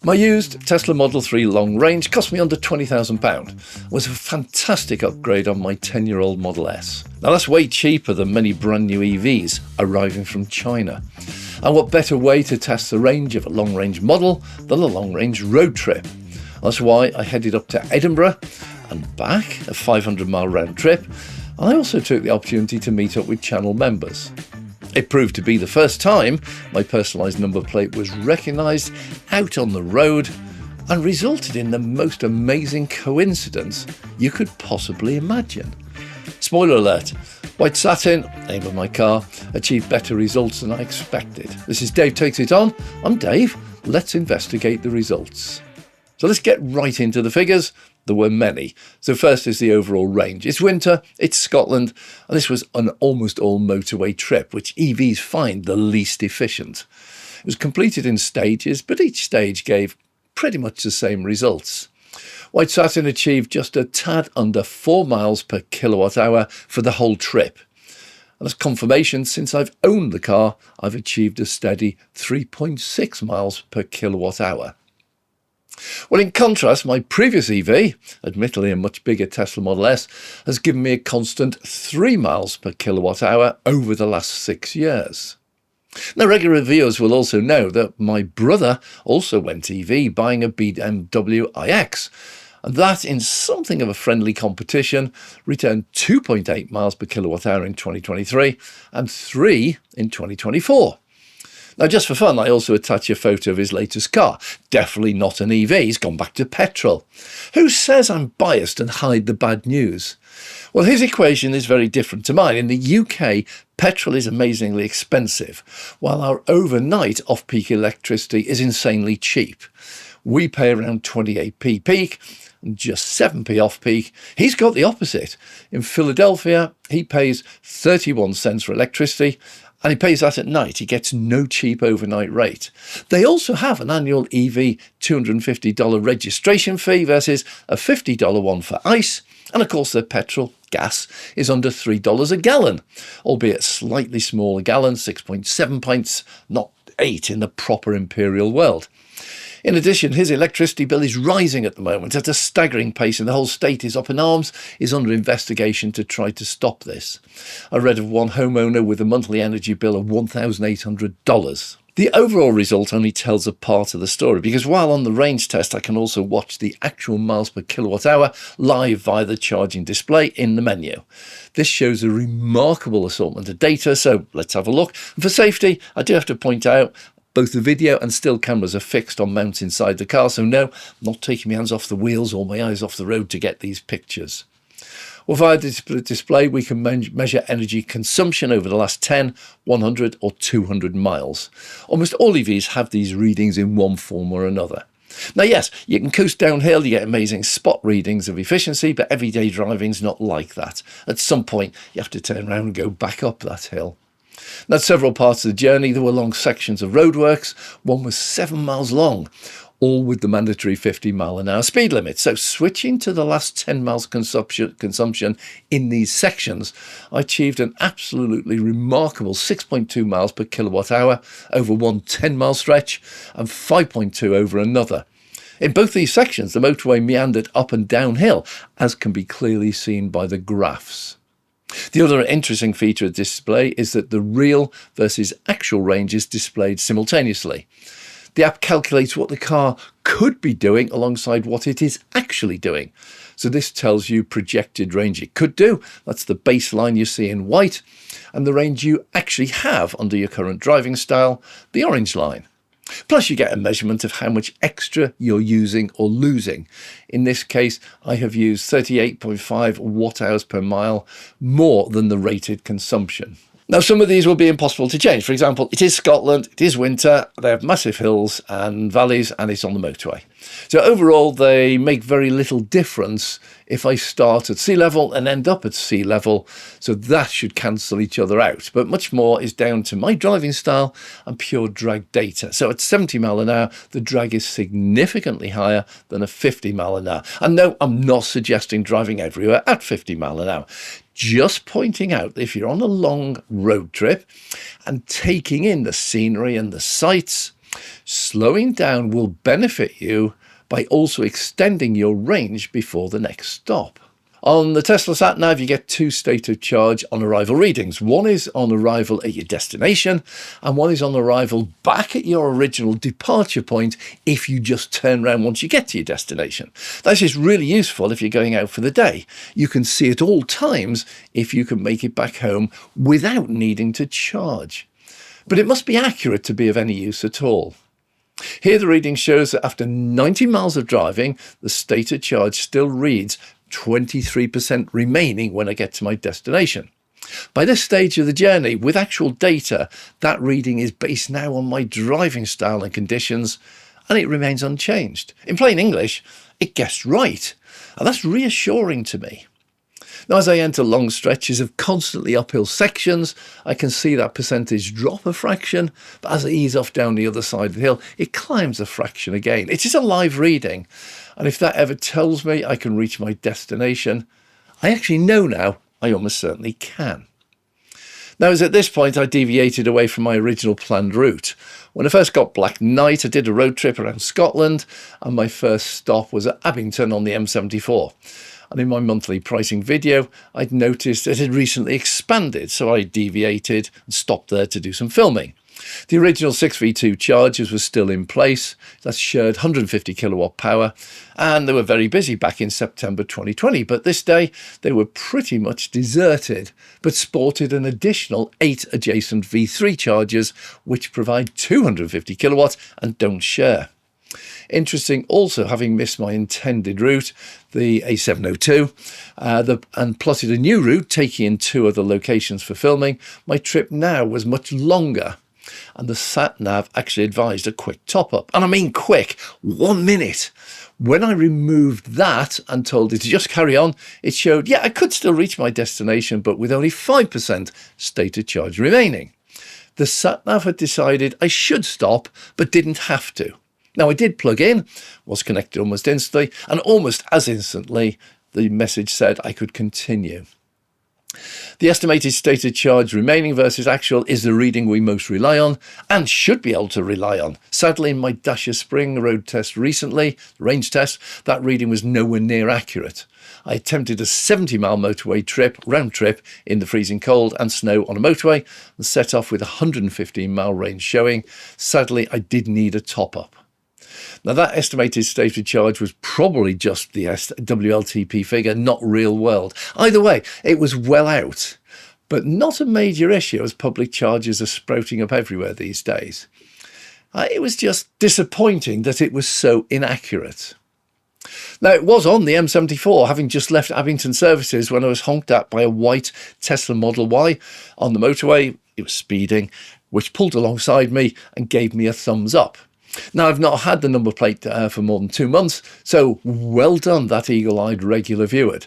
My used Tesla Model 3 long range cost me under £20,000. It was a fantastic upgrade on my 10-year-old Model S. Now that's way cheaper than many brand new EVs arriving from China. And what better way to test the range of a long range model than a long range road trip? That's why I headed up to Edinburgh and back, a 500-mile round trip. And I also took the opportunity to meet up with channel members. It proved to be the first time my personalised number plate was recognised out on the road and resulted in the most amazing coincidence you could possibly imagine. Spoiler alert, white satin, name of my car, achieved better results than I expected. This is Dave Takes It On. I'm Dave. Let's investigate the results. So let's get right into the figures. There were many. So first is the overall range. It's winter, it's Scotland, and this was an almost all motorway trip, which EVs find the least efficient. It was completed in stages, but each stage gave pretty much the same results. White Satin achieved just a tad under 4 miles per kilowatt hour for the whole trip. And as confirmation, since I've owned the car, I've achieved a steady 3.6 miles per kilowatt hour. Well, in contrast, my previous EV, admittedly a much bigger Tesla Model S, has given me a constant 3 miles per kilowatt hour over the last 6 years. Now, regular viewers will also know that my brother also went EV, buying a BMW iX, and that, in something of a friendly competition, returned 2.8 miles per kilowatt hour in 2023 and 3 in 2024. Now, just for fun, I also attach a photo of his latest car. Definitely not an EV, he's gone back to petrol. Who says I'm biased and hide the bad news? Well, his equation is very different to mine. In the UK, petrol is amazingly expensive, while our overnight off-peak electricity is insanely cheap. We pay around 28p peak and just 7p off-peak. He's got the opposite. In Philadelphia, he pays 31 cents for electricity, and he pays that at night. He gets no cheap overnight rate. They also have an annual EV $250 registration fee versus a $50 one for ICE. And of course, their petrol, gas, is under $3 a gallon, albeit slightly smaller gallon, 6.7 pints, not 8 in the proper imperial world. In addition, his electricity bill is rising at the moment at a staggering pace, and the whole state is up in arms, is under investigation to try to stop this. I read of one homeowner with a monthly energy bill of $1,800. The overall result only tells a part of the story, because while on the range test I can also watch the actual miles per kilowatt hour live via the charging display in the menu. This shows a remarkable assortment of data, so let's have a look. And for safety, I do have to point out both the video and still cameras are fixed on mounts inside the car, so no, I'm not taking my hands off the wheels or my eyes off the road to get these pictures. Well, via the display, we can measure energy consumption over the last 10, 100 or 200 miles. Almost all EVs have these readings in one form or another. Now, yes, you can coast downhill, you get amazing spot readings of efficiency, but everyday driving's not like that. At some point, you have to turn around and go back up that hill. Now, at several parts of the journey, there were long sections of roadworks. One was 7 miles long, all with the mandatory 50-mile-an-hour speed limit. So switching to the last 10 miles consumption in these sections, I achieved an absolutely remarkable 6.2 miles per kilowatt hour over one 10-mile stretch and 5.2 over another. In both these sections, the motorway meandered up and downhill, as can be clearly seen by the graphs. The other interesting feature of display is that the real versus actual range is displayed simultaneously. The app calculates what the car could be doing alongside what it is actually doing. So this tells you projected range it could do. That's the baseline you see in white, and the range you actually have under your current driving style, the orange line. Plus you get a measurement of how much extra you're using or losing. In this case, I have used 38.5 watt hours per mile, more than the rated consumption. Now, some of these will be impossible to change. For example, it is Scotland, it is winter, they have massive hills and valleys, and it's on the motorway. So overall, they make very little difference if I start at sea level and end up at sea level. So that should cancel each other out. But much more is down to my driving style and pure drag data. So at 70 mile an hour, the drag is significantly higher than a 50 mile an hour. And no, I'm not suggesting driving everywhere at 50 mile an hour. Just pointing out that if you're on a long road trip and taking in the scenery and the sights, Slowing down will benefit you by also extending your range before the next stop. On the Tesla sat-nav, you get 2 state of charge on arrival readings. One is on arrival at your destination, and one is on arrival back at your original departure point if you just turn around once you get to your destination. That's just really useful if you're going out for the day. You can see at all times if you can make it back home without needing to charge. But it must be accurate to be of any use at all. Here the reading shows that after 90 miles of driving, the state of charge still reads 23% remaining when I get to my destination. By this stage of the journey, with actual data, that reading is based now on my driving style and conditions, and it remains unchanged. In plain English, it guessed right, and that's reassuring to me. Now, as I enter long stretches of constantly uphill sections, I can see that percentage drop a fraction, but as I ease off down the other side of the hill, it climbs a fraction again. It is a live reading, and if that ever tells me I can reach my destination, I actually know now I almost certainly can. Now, it was at this point I deviated away from my original planned route. When I first got Black Knight, I did a road trip around Scotland, and my first stop was at Abington on the M74. And in my monthly pricing video, I'd noticed it had recently expanded, so I deviated and stopped there to do some filming. The original 6v2 chargers were still in place. That shared 150 kilowatt power, and they were very busy back in September 2020. But this day, they were pretty much deserted, but sported an additional 8 adjacent V3 chargers, which provide 250 kilowatts and don't share. Interesting also, having missed my intended route, the A702, and plotted a new route, taking in 2 other locations for filming, my trip now was much longer. And the sat-nav actually advised a quick top-up. And I mean quick, 1 minute. When I removed that and told it to just carry on, it showed, yeah, I could still reach my destination, but with only 5% state of charge remaining. The sat-nav had decided I should stop, but didn't have to. Now, I did plug in, was connected almost instantly, and almost as instantly, the message said I could continue. The estimated state of charge remaining versus actual is the reading we most rely on and should be able to rely on. Sadly, in my Dasher Spring road test recently, range test, that reading was nowhere near accurate. I attempted a 70-mile motorway trip, round trip, in the freezing cold and snow on a motorway and set off with a 115-mile range showing. Sadly, I did need a top-up. Now, that estimated state of charge was probably just the WLTP figure, not real world. Either way, it was well out, but not a major issue as public chargers are sprouting up everywhere these days. It was just disappointing that it was so inaccurate. Now, it was on the M74, having just left Abington services when I was honked at by a white Tesla Model Y on the motorway. It was speeding, which pulled alongside me and gave me a thumbs up. Now, I've not had the number plate for more than 2 months, so well done, that eagle-eyed regular viewer.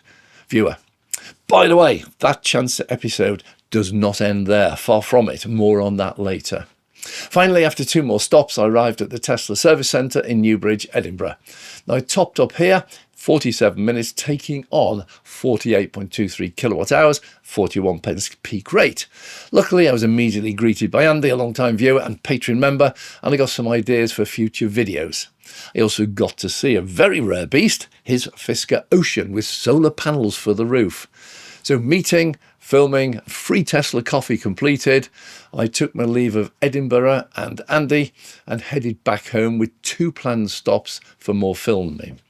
By the way, that chance episode does not end there, far from it, more on that later. Finally, after 2 more stops, I arrived at the Tesla Service Centre in Newbridge, Edinburgh. Now, I topped up here, 47 minutes, taking on 48.23 kilowatt hours, 41 pence peak rate. Luckily, I was immediately greeted by Andy, a long-time viewer and Patreon member, and I got some ideas for future videos. I also got to see a very rare beast, his Fisker Ocean, with solar panels for the roof. So meeting, filming, free Tesla coffee completed. I took my leave of Edinburgh and Andy and headed back home with 2 planned stops for more filming.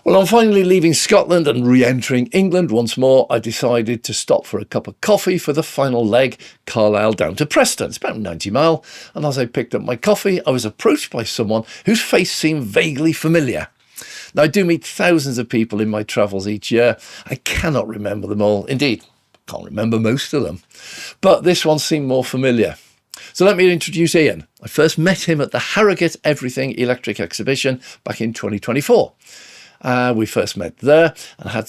Well, on finally leaving Scotland and re-entering England once more, I decided to stop for a cup of coffee for the final leg, Carlisle down to Preston. It's about 90 miles, and as I picked up my coffee, I was approached by someone whose face seemed vaguely familiar. Now, I do meet thousands of people in my travels each year. I cannot remember them all. Indeed, I can't remember most of them. But this one seemed more familiar. So let me introduce Ian. I first met him at the Harrogate Everything Electric Exhibition back in 2024. We first met there and had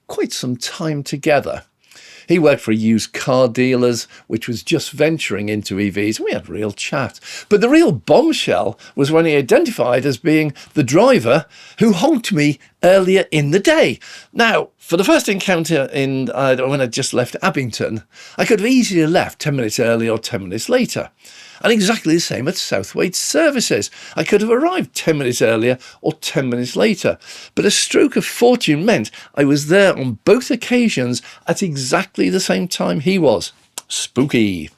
quite some time together. He worked for a used car dealers, which was just venturing into EVs. We had real chat. But the real bombshell was when he identified as being the driver who honked me earlier in the day. Now, for the first encounter when I just left Abington, I could have easily left 10 minutes early or 10 minutes later. And exactly the same at Southwaite services. I could have arrived 10 minutes earlier or 10 minutes later. But a stroke of fortune meant I was there on both occasions at exactly the same time he was. Spooky.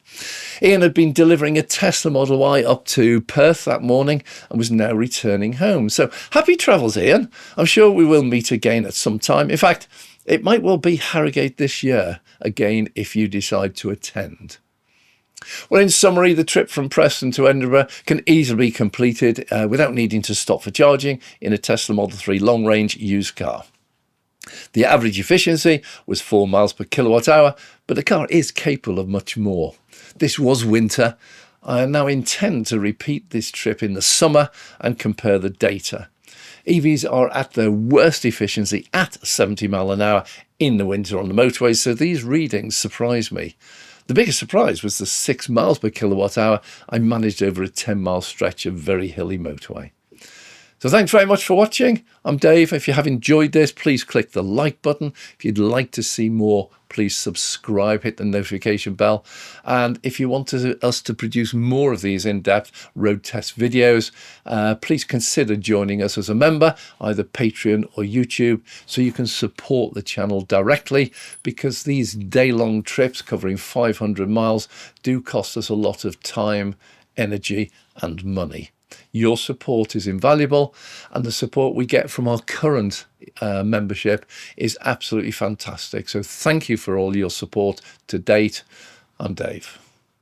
Ian had been delivering a Tesla Model Y up to Perth that morning and was now returning home. So happy travels, Ian. I'm sure we will meet again at some time. In fact, it might well be Harrogate this year again if you decide to attend. Well, in summary, the trip from Preston to Edinburgh can easily be completed without needing to stop for charging in a Tesla Model 3 long-range used car. The average efficiency was 4 miles per kilowatt hour, but the car is capable of much more. This was winter. I now intend to repeat this trip in the summer and compare the data. EVs are at their worst efficiency at 70 miles an hour in the winter on the motorways, so these readings surprise me. The biggest surprise was the 6 miles per kilowatt hour I managed over a 10-mile stretch of very hilly motorway. So thanks very much for watching. I'm Dave. If you have enjoyed this, please click the like button. If you'd like to see more, please subscribe, hit the notification bell. And if you want us to produce more of these in-depth road test videos, please consider joining us as a member, either Patreon or YouTube, so you can support the channel directly, because these day-long trips covering 500 miles do cost us a lot of time, energy, and money. Your support is invaluable, and the support we get from our current membership is absolutely fantastic. So thank you for all your support to date. I'm Dave.